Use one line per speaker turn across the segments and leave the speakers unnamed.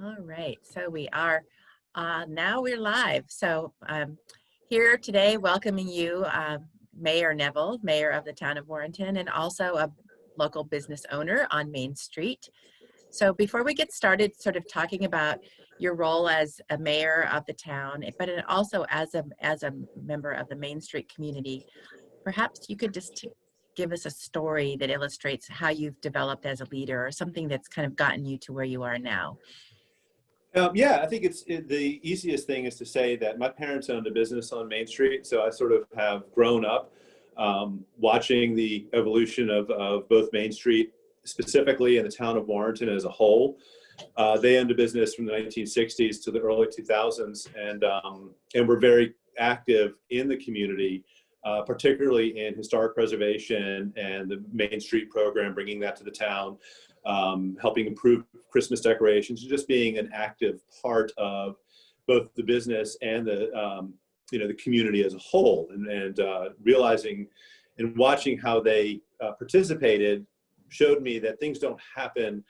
All right, so we are, now we're live. So here today welcoming you, Mayor Nevill, Mayor of the Town of Warrenton, and also a local business owner on Main Street. So before we get started sort of talking about your role as a mayor of the town, but also as a member of the Main Street community, perhaps you could just give us a story that illustrates how you've developed as a leader or something that's kind of gotten you to where you are now.
Yeah, I think the easiest thing is to say that my parents owned a business on Main Street, so I sort of have grown up watching the evolution of both Main Street specifically and the town of Warrenton as a whole. They owned a business from the 1960s to the early 2000s, and were very active in the community, particularly in historic preservation and the Main Street program, bringing that to the town. Helping improve Christmas decorations, and just being an active part of both the business and the community as a whole, and realizing and watching how they participated showed me that things don't happen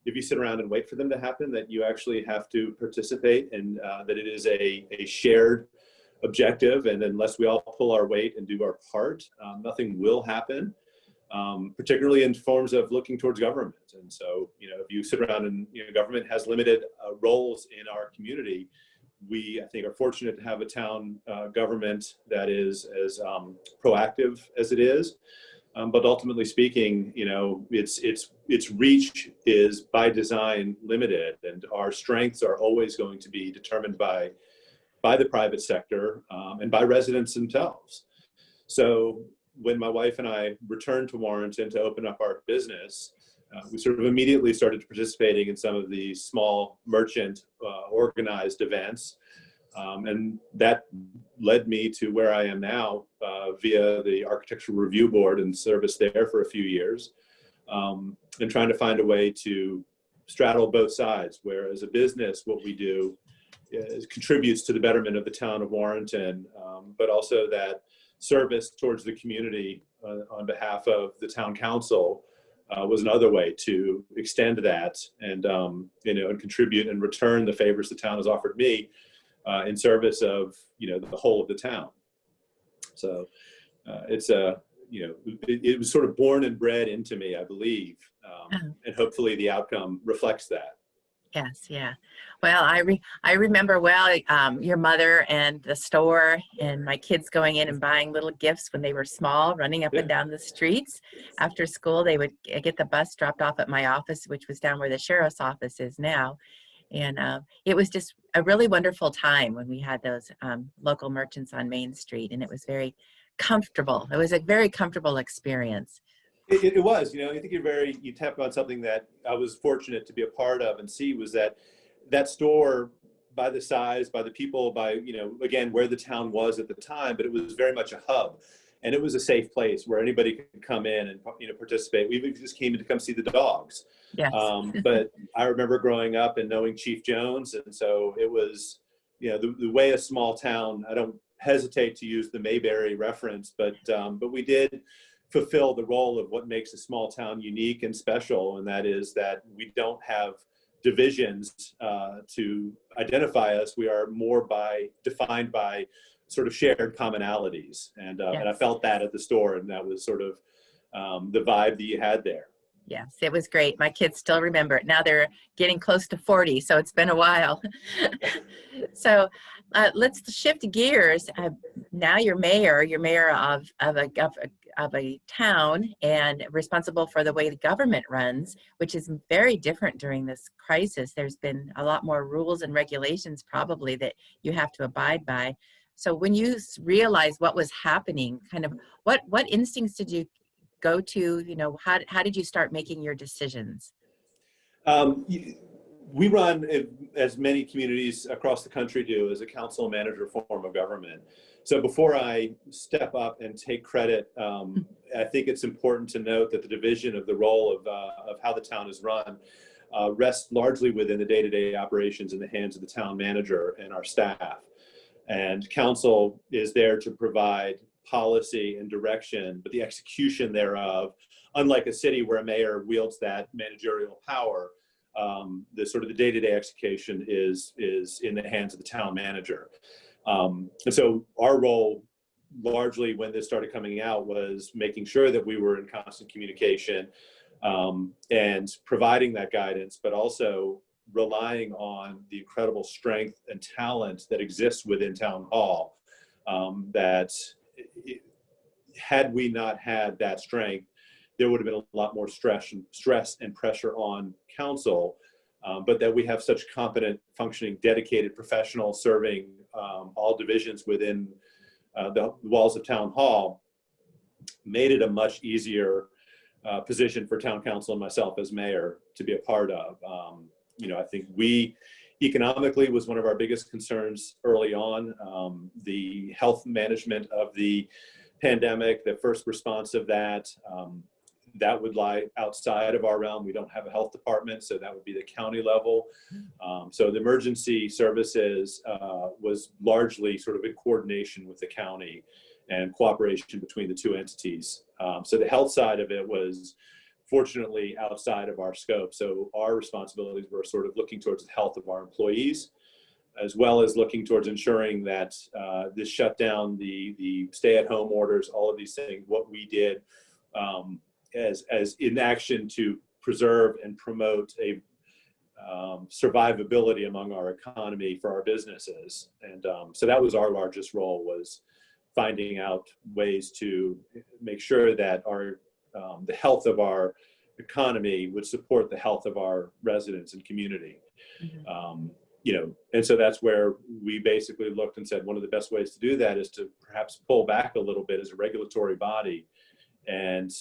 if you sit around and wait for them to happen, that you actually have to participate, and that it is a shared objective, and unless we all pull our weight and do our part, nothing will happen. Particularly in forms of looking towards government. And so, if you sit around and, government has limited roles in our community, we, I think, are fortunate to have a town government that is as proactive as it is. But ultimately speaking, its reach is by design limited, and our strengths are always going to be determined by the private sector and by residents themselves. So when my wife and I returned to Warrenton to open up our business, we sort of immediately started participating in some of the small merchant organized events. And that led me to where I am now via the Architectural Review Board and service there for a few years, and trying to find a way to straddle both sides, where as a business, what we do contributes to the betterment of the town of Warrenton, but also that service towards the community on behalf of the town council was another way to extend that and and contribute and return the favors the town has offered me in service of the whole of the town. So it was sort of born and bred into me, I believe, and hopefully the outcome reflects that.
Yes, yeah. Well, I remember well your mother and the store, and my kids going in and buying little gifts when they were small, running up and down the streets. After school, they would get the bus dropped off at my office, which was down where the sheriff's office is now. And it was just a really wonderful time when we had those local merchants on Main Street, and it was very comfortable. It was a very comfortable experience.
It was, I think you tapped on something that I was fortunate to be a part of and see, was that store, by the size, by the people, by, again, where the town was at the time, but it was very much a hub, and it was a safe place where anybody could come in and, participate. We even just came in to come see the dogs.
Yes.
But I remember growing up and knowing Chief Jones. And so it was, the way a small town, I don't hesitate to use the Mayberry reference, but we did fulfill the role of what makes a small town unique and special, and that is that we don't have divisions to identify us. We are more defined by sort of shared commonalities, and I felt that at the store, and that was sort of the vibe that you had there.
Yes, it was great. My kids still remember it. Now they're getting close to 40, so it's been a while. So let's shift gears. Now you're mayor of a town and responsible for the way the government runs, which is very different during this crisis. There's been a lot more rules and regulations probably that you have to abide by. So when you realized what was happening, kind of what instincts did you go to? How did you start making your decisions?
We run, as many communities across the country do, as a council manager form of government. So before I step up and take credit, I think it's important to note that the division of the role of how the town is run rests largely within the day-to-day operations in the hands of the town manager and our staff. And council is there to provide policy and direction, but the execution thereof, unlike a city where a mayor wields that managerial power, the sort of the day-to-day execution is in the hands of the town manager. And so our role largely when this started coming out was making sure that we were in constant communication and providing that guidance, but also relying on the incredible strength and talent that exists within Town Hall. That had we not had that strength, there would have been a lot more stress and pressure on council, but that we have such competent, functioning, dedicated professionals serving all divisions within the walls of Town Hall made it a much easier position for town council and myself as mayor to be a part of. I think economically was one of our biggest concerns early on. The health management of the pandemic, the first response of that, that would lie outside of our realm. We don't have a health department, so that would be the county level. So the emergency services was largely sort of in coordination with the county and cooperation between the two entities. So the health side of it was fortunately outside of our scope. So our responsibilities were sort of looking towards the health of our employees, as well as looking towards ensuring that this shutdown, the stay-at-home orders, all of these things, what we did as in action to preserve and promote a survivability among our economy for our businesses. And so that was our largest role, was finding out ways to make sure that the health of our economy would support the health of our residents and community. Mm-hmm. And so that's where we basically looked and said, one of the best ways to do that is to perhaps pull back a little bit as a regulatory body and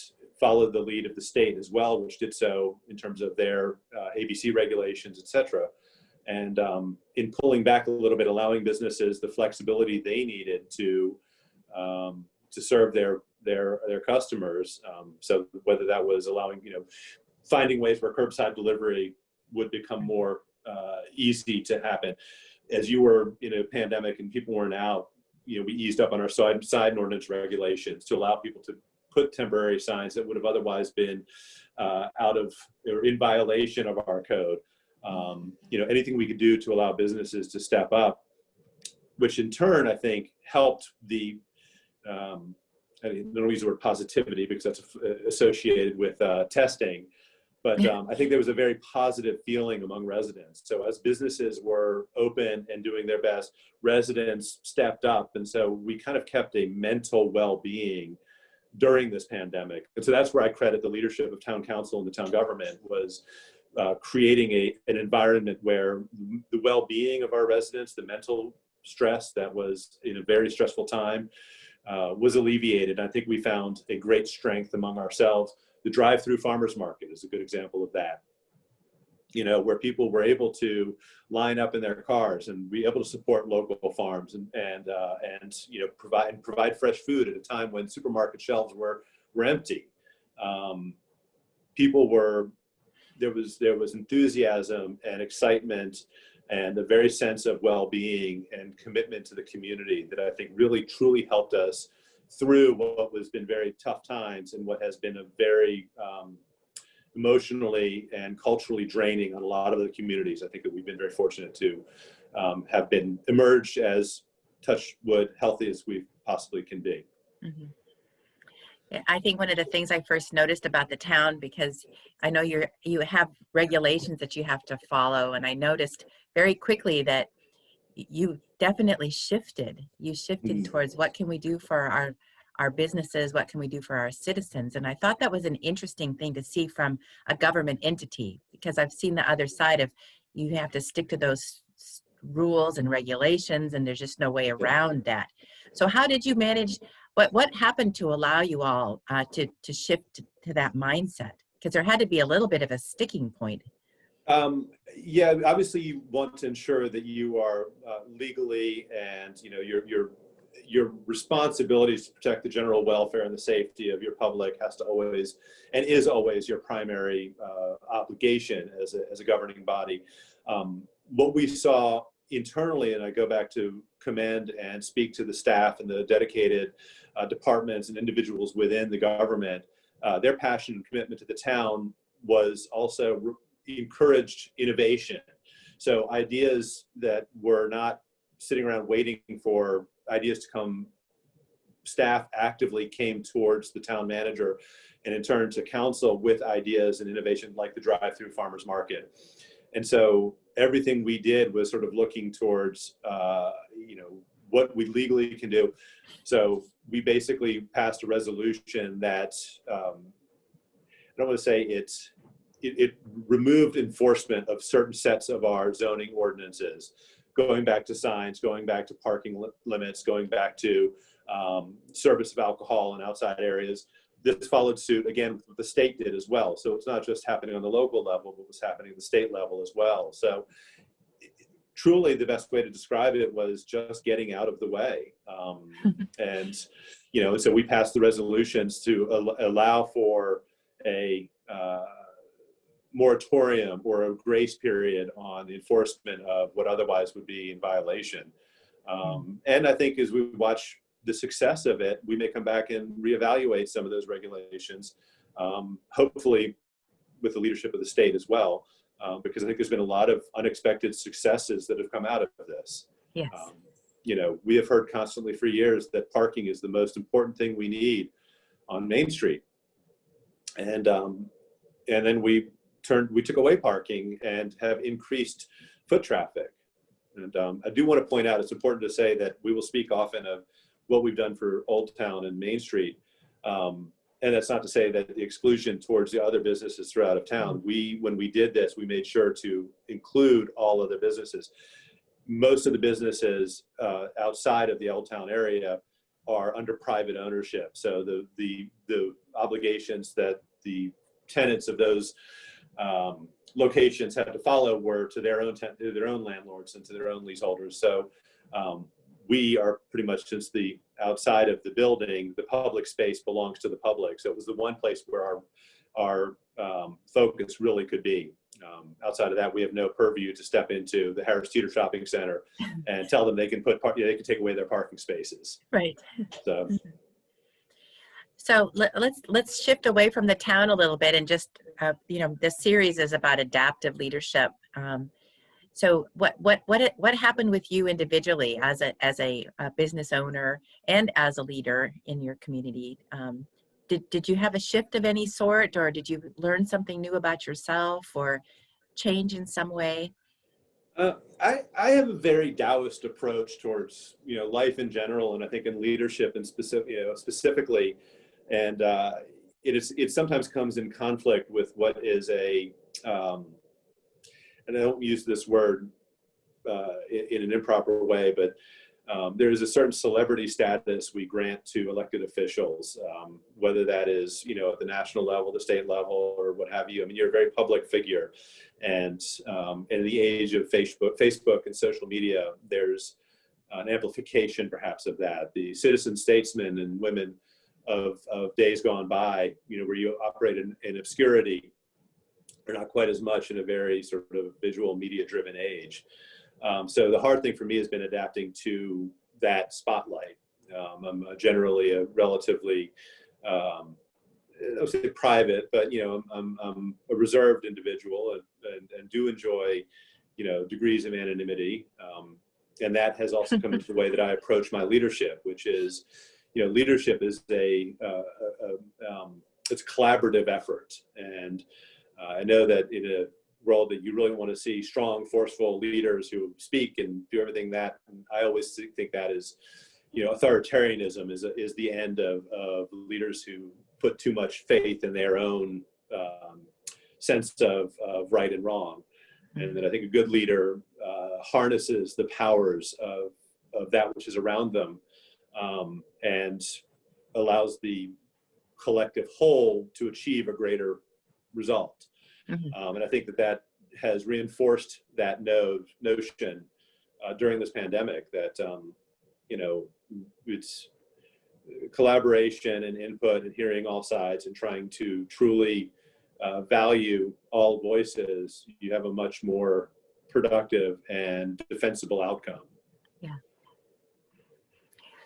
follow the lead of the state as well, which did so in terms of their ABC regulations, et cetera. And in pulling back a little bit, allowing businesses the flexibility they needed to serve their customers. So whether that was allowing, finding ways where curbside delivery would become more easy to happen. As you were in a pandemic and people weren't out, we eased up on our sign ordinance regulations to allow people to put temporary signs that would have otherwise been out of or in violation of our code. Anything we could do to allow businesses to step up, which in turn, I think, helped the, I don't use the word positivity because that's associated with testing, but I think there was a very positive feeling among residents. So as businesses were open and doing their best, residents stepped up. And so we kind of kept a mental well-being during this pandemic. And so that's where I credit the leadership of town council and the town government, was creating an environment where the well-being of our residents, the mental stress that was in a very stressful time, was alleviated. I think we found a great strength among ourselves. The drive-through farmers market is a good example of that, where people were able to line up in their cars and be able to support local farms and provide fresh food at a time when supermarket shelves were empty. There was enthusiasm and excitement and a very sense of well-being and commitment to the community that I think really truly helped us through what has been very tough times and what has been a very emotionally and culturally draining on a lot of the communities. I think that we've been very fortunate to have been emerged as, touch wood, healthy as we possibly can be.
Mm-hmm. I think one of the things I first noticed about the town, because I know you have regulations that you have to follow, and I noticed very quickly that you definitely shifted. You shifted towards what can we do for our businesses, what can we do for our citizens? And I thought that was an interesting thing to see from a government entity, because I've seen the other side of you have to stick to those rules and regulations, and there's just no way around that. So how did you manage, what happened to allow you all to shift to that mindset? Because there had to be a little bit of a sticking point.
Yeah, obviously you want to ensure that you are legally and your responsibilities to protect the general welfare and the safety of your public has to always and is always your primary obligation as a governing body. What we saw internally, and I go back to commend and speak to the staff and the dedicated departments and individuals within the government, their passion and commitment to the town was also encouraged innovation. So ideas that were not sitting around waiting for ideas to come, staff actively came towards the town manager and in turn to council with ideas and innovation like the drive-through farmers market. And so everything we did was sort of looking towards, what we legally can do. So we basically passed a resolution that, I don't want to say it removed enforcement of certain sets of our zoning ordinances, going back to signs, going back to parking limits, going back to service of alcohol in outside areas. This followed suit, again, what the state did as well. So it's not just happening on the local level, but was happening at the state level as well. So truly the best way to describe it was just getting out of the way. And, so we passed the resolutions to allow for a moratorium or a grace period on the enforcement of what otherwise would be in violation. And I think as we watch the success of it, we may come back and reevaluate some of those regulations, hopefully with the leadership of the state as well, because I think there's been a lot of unexpected successes that have come out of this.
Yes.
We have heard constantly for years that parking is the most important thing we need on Main Street. And then we took away parking and have increased foot traffic. And I do want to point out, it's important to say that we will speak often of what we've done for Old Town and Main Street. And that's not to say that the exclusion towards the other businesses throughout of town. When we did this, we made sure to include all other businesses. Most of the businesses outside of the Old Town area are under private ownership. So the obligations that the tenants of those locations had to follow were to their own landlords and to their own leaseholders. So we are pretty much just the outside of the building. The public space belongs to the public. So it was the one place where our focus really could be. Outside of that, we have no purview to step into the Harris Teeter Shopping Center and tell them they can they can take away their parking spaces.
Right.
So.
So let's shift away from the town a little bit and just this series is about adaptive leadership. So what happened with you individually as a business owner and as a leader in your community? Did you have a shift of any sort, or did you learn something new about yourself or change in some way?
I have a very Taoist approach towards life in general, and I think in leadership and specifically, and it sometimes comes in conflict with what is and I don't use this word in an improper way, but there is a certain celebrity status we grant to elected officials, whether that is, at the national level, the state level, or what have you. I mean, you're a very public figure. And in the age of Facebook and social media, there's an amplification perhaps of that. The citizen statesmen and women of days gone by, where you operate in obscurity, are not quite as much in a very sort of visual media driven age. So the hard thing for me has been adapting to that spotlight. I'm generally a relatively, I would say private, but I'm a reserved individual and do enjoy, degrees of anonymity. And that has also come into the way that I approach my leadership, which is, leadership is it's a collaborative effort. And I know that in a world that you really want to see strong, forceful leaders who speak and do everything that, and I always think that is, authoritarianism is the end of leaders who put too much faith in their own sense of right and wrong. And that I think a good leader harnesses the powers of that which is around them and allows the collective whole to achieve a greater result. And I think that has reinforced that notion during this pandemic that, it's collaboration and input and hearing all sides and trying to truly value all voices. You have a much more productive and defensible outcome.
Yeah.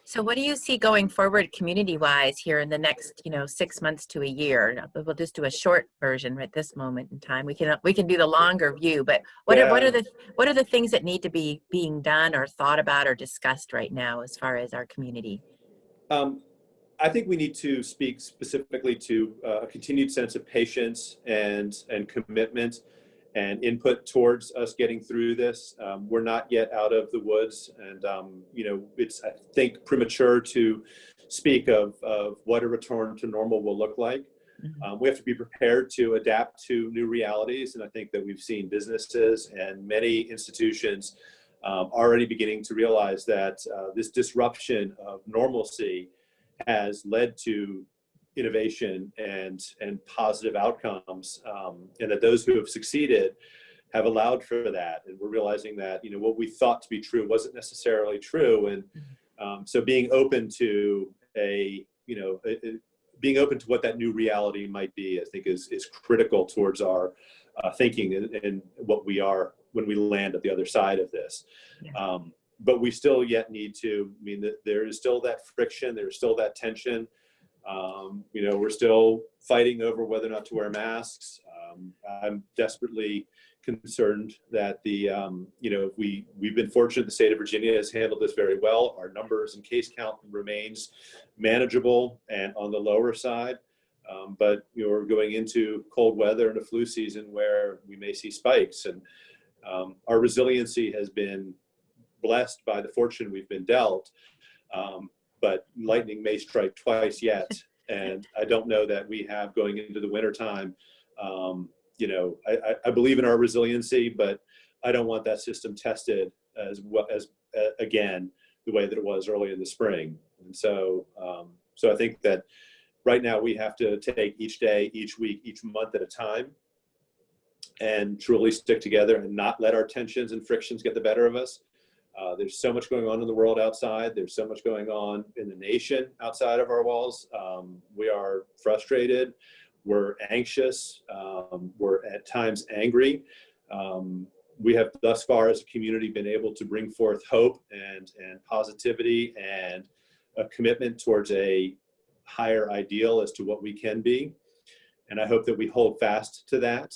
So what do you see going forward community-wise here in the next, 6 months to a year? We'll just do a short version at this moment in time. We can do the longer view, but
Yeah.
what are the things that need to be being done or thought about or discussed right now as far as our community?
Um, I think we need to speak specifically to a continued sense of patience and commitment and input towards us getting through this. We're not yet out of the woods, and it's, I think, premature to speak of what a return to normal will look like.
Mhm.
We have to be prepared to adapt to new realities, and I think that we've seen businesses and many institutions already beginning to realize that this disruption of normalcy has led to innovation and positive outcomes, and that those who have succeeded have allowed for that. And we're realizing that what we thought to be true wasn't necessarily true, and so being open to being open to what that new reality might be, I think is critical towards our thinking and what we are when we land at the other side of this.
Yeah.
But we still yet need to, there is still that friction, there's still that tension. We're still fighting over whether or not to wear masks. I'm desperately concerned that we've been fortunate. The state of Virginia has handled this very well. Our numbers and case count remains manageable and on the lower side. But we're going into cold weather and a flu season where we may see spikes, and our resiliency has been blessed by the fortune we've been dealt. But lightning may strike twice yet, and I don't know that we have going into the wintertime. I believe in our resiliency, but I don't want that system tested as again the way that it was early in the spring. And so I think that right now we have to take each day, each week, each month at a time, and truly stick together and not let our tensions and frictions get the better of us. There's so much going on in the world outside. There's so much going on in the nation outside of our walls. We are frustrated. We're anxious. We're at times angry. We have thus far as a community been able to bring forth hope and positivity and a commitment towards a higher ideal as to what we can be. And I hope that we hold fast to that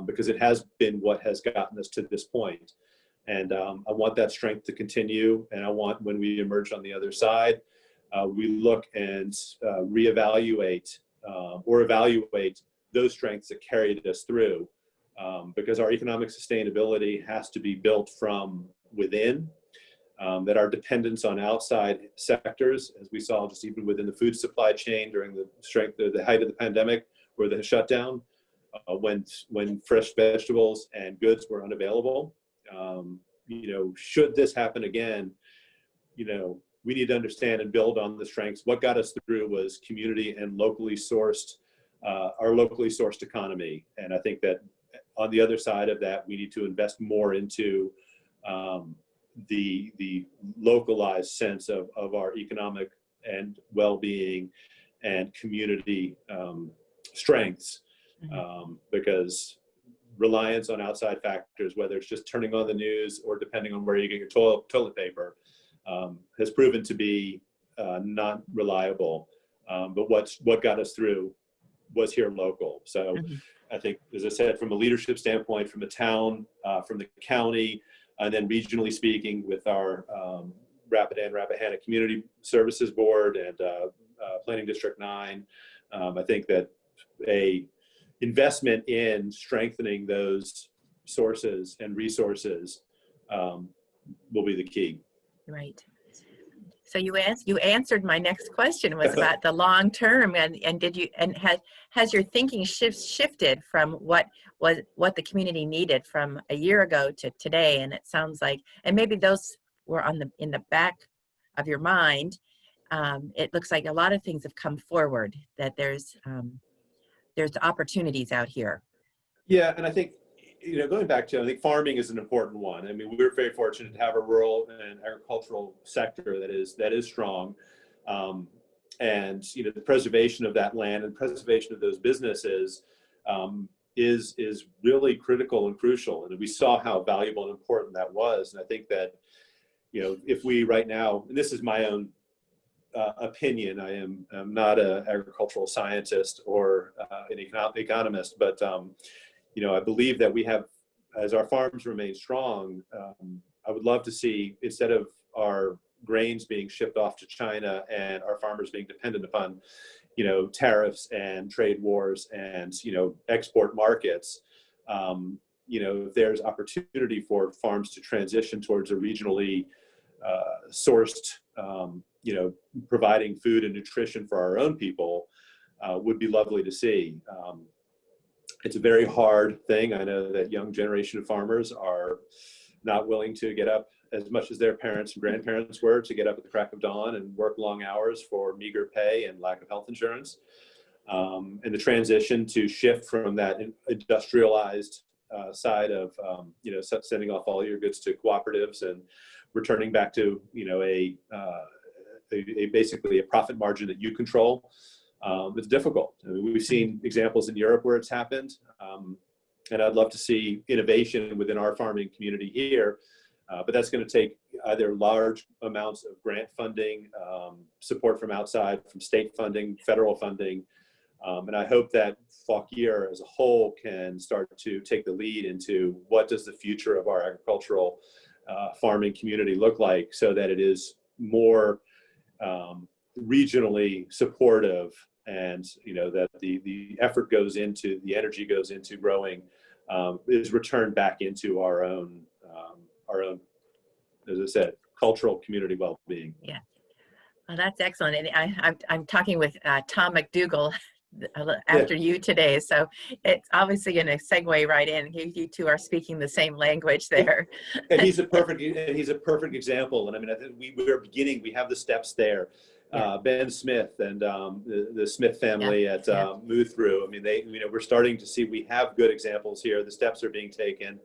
because it has been what has gotten us to this point. And I want that strength to continue. And I want, when we emerge on the other side, we look and reevaluate or evaluate those strengths that carried us through, because our economic sustainability has to be built from within, that our dependence on outside sectors, as we saw just even within the food supply chain during the height of the pandemic or the shutdown, when fresh vegetables and goods were unavailable. Should this happen again, we need to understand and build on the strengths. What got us through was community and locally sourced, our locally sourced economy. And I think that on the other side of that, we need to invest more into the localized sense of our economic and well-being and community strengths, because reliance on outside factors, whether it's just turning on the news or depending on where you get your toilet paper, has proven to be not reliable. But what got us through was here local. So I think, as I said, from a leadership standpoint, from the town, from the county, and then regionally speaking with our Rappahannock Community Services Board and Planning District 9, I think that a investment in strengthening those sources and resources will be the key.
Right. So you answered my next question, was about the long term, and has your thinking shifted from what the community needed from a year ago to today? And it sounds like, and maybe those were in the back of your mind. It looks like a lot of things have come forward, that there's opportunities out here.
Yeah, and I think, going back to, I think farming is an important one. I mean, we're very fortunate to have a rural and agricultural sector that is strong, and the preservation of that land and preservation of those businesses is really critical and crucial. And we saw how valuable and important that was. And I think that if we right now, and this is my own opinion. I'm not an agricultural scientist or an economist, but I believe that we have, as our farms remain strong, I would love to see, instead of our grains being shipped off to China and our farmers being dependent upon, tariffs and trade wars and, export markets, if there's opportunity for farms to transition towards a regionally sourced, providing food and nutrition for our own people, would be lovely to see. It's a very hard thing. I know that young generation of farmers are not willing to get up as much as their parents and grandparents were, to get up at the crack of dawn and work long hours for meager pay and lack of health insurance. And the transition to shift from that industrialized side of, sending off all your goods to cooperatives and returning back to, basically a profit margin that you control. It's difficult. I mean, we've seen examples in Europe where it's happened. And I'd love to see innovation within our farming community here. But that's going to take either large amounts of grant funding, support from outside, from state funding, federal funding. And I hope that Fauquier as a whole can start to take the lead into what does the future of our agricultural farming community look like, so that it is more regionally supportive, and that the effort goes into, the energy goes into growing, is returned back into our own, as I said, cultural community well-being.
Yeah, well, that's excellent. And I'm talking with Tom McDougall after you today, so it's obviously going to segue right in. You two are speaking the same language there.
And he's a perfect example. And I mean, I think we have the steps there. Ben Smith and the Smith family at Move-Through. I mean, we're starting to see, we have good examples here. The steps are being taken.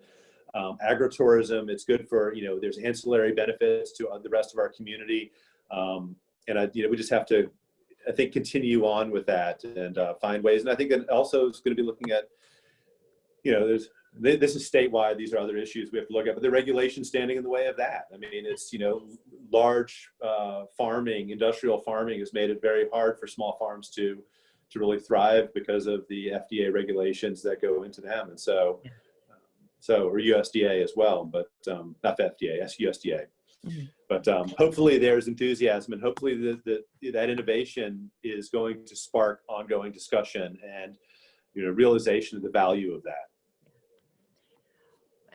Agritourism, it's good for, there's ancillary benefits to the rest of our community. And we just have to, I think, continue on with that and find ways. And I think that also is going to be looking at, this is statewide, these are other issues we have to look at, but the regulation standing in the way of that. I mean, it's, large farming, industrial farming has made it very hard for small farms to really thrive because of the FDA regulations that go into them. And so, or USDA as well, but not the FDA, USDA. Mm-hmm. But hopefully there's enthusiasm, and hopefully that innovation is going to spark ongoing discussion and realization of the value of that.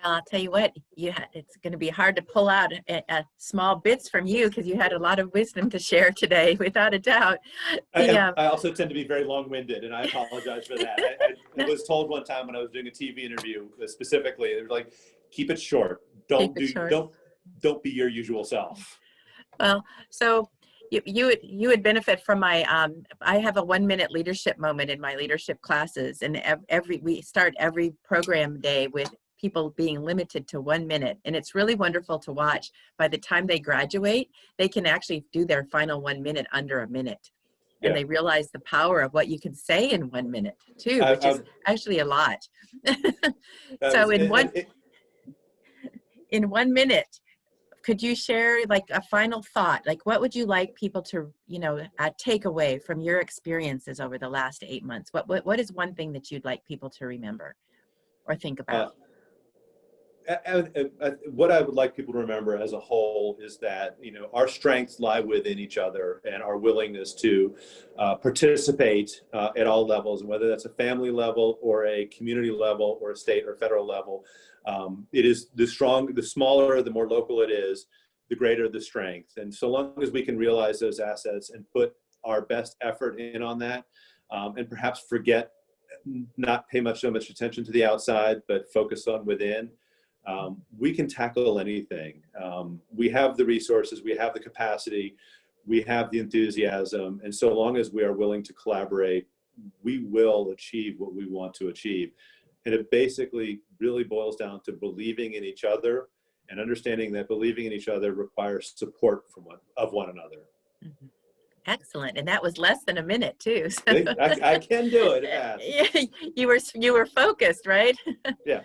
Well, I'll tell you what, it's going to be hard to pull out small bits from you, because you had a lot of wisdom to share today, without a doubt.
I also tend to be very long-winded, and I apologize for that. I was told one time when I was doing a TV interview specifically, they were like, keep it short. Don't be your usual self. Well,
so you would benefit from my, I have a 1-minute leadership moment in my leadership classes, and we start every program day with people being limited to 1 minute. And it's really wonderful to watch. By the time they graduate, they can actually do their final 1 minute under a minute. And they realize the power of what you can say in 1 minute too, which is actually a lot. So in 1 minute, could you share like a final thought? Like, what would you like people to, take away from your experiences over the last 8 months? What is one thing that you'd like people to remember or think about?
What I would like people to remember as a whole is that, our strengths lie within each other, and our willingness to participate at all levels, and whether that's a family level or a community level or a state or federal level. It is the smaller, the more local it is, the greater the strength. And so long as we can realize those assets and put our best effort in on that, and perhaps not pay so much attention to the outside, but focus on within, we can tackle anything. We have the resources, we have the capacity, we have the enthusiasm, and so long as we are willing to collaborate, we will achieve what we want to achieve. And it basically really boils down to believing in each other and understanding that believing in each other requires support from one another.
Mm-hmm. Excellent. And that was less than a minute too. So.
I can do it.
You were focused, right?
Yeah.